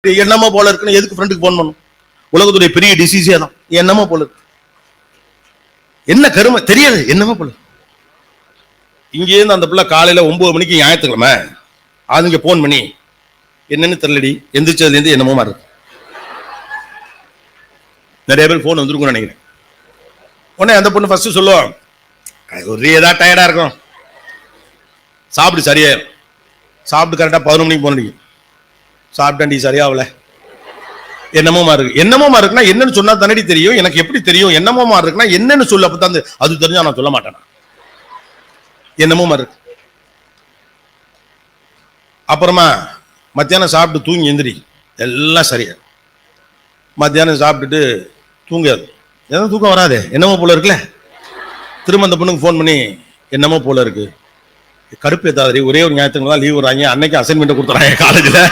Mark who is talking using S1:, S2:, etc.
S1: என்னமோ போல இருக்குன்னு எதுக்கு ஃப்ரெண்டுக்கு போன் பண்ணும்? உலகத்துடைய பெரிய டிசீஸே தான் என்னமோ போல இருக்கு. என்ன கருமை தெரியாது, என்னமோ போல. இங்கே இருந்து அந்த பிள்ளை காலையில 9 மணிக்கு ஞாயிற்றுக்கிழமை அதுங்க போன் பண்ணி என்னன்னு தெரியலடி எந்திரிச்சதுல இருந்து என்னமோ மாதிரி இருக்கு. நிறைய பேர் போன் வந்துருக்கும்னு நினைக்கிறேன். உடனே அந்த பொண்ணு ஃபர்ஸ்ட் சொல்லுவோம், ஒரே ஏதாவது டயர்டா இருக்கும், சாப்பிட்டு சரியா சாப்பிட்டு கரெக்டா 11 மணிக்கு போன் அடிக்கும். சாப்பிட்டாண்டி சரியாவல, என்னமோமா இருக்கு. என்னமோமா இருக்குன்னா என்னன்னு சொன்னா தானடி தெரியும். எனக்கு எப்படி தெரியும்? என்னமோமா இருக்குன்னா என்னன்னு சொல்ல, அப்பதான் அது தெரிஞ்சா நான் சொல்ல மாட்டேன். என்னமோமா இருக்கு. அப்புறமா மத்தியானம் சாப்பிட்டு தூங்கி எந்திரி, எல்லாம் சரியா. மத்தியானம் சாப்பிட்டுட்டு தூங்காது, எதுவும் தூக்கம் வராது, என்னமோ போல இருக்குல்ல. திரும்ப அந்த பொண்ணுக்கு ஃபோன் பண்ணி என்னமோ போல இருக்கு, கடுப்பு ஏத்தாதிரி, ஒரே ஒரு ஞாயிற்றுக்கிழமை தான் லீவ் வராங்க, அன்னைக்கு அசைன்மெண்ட் கொடுத்துறாங்க காலேஜில்.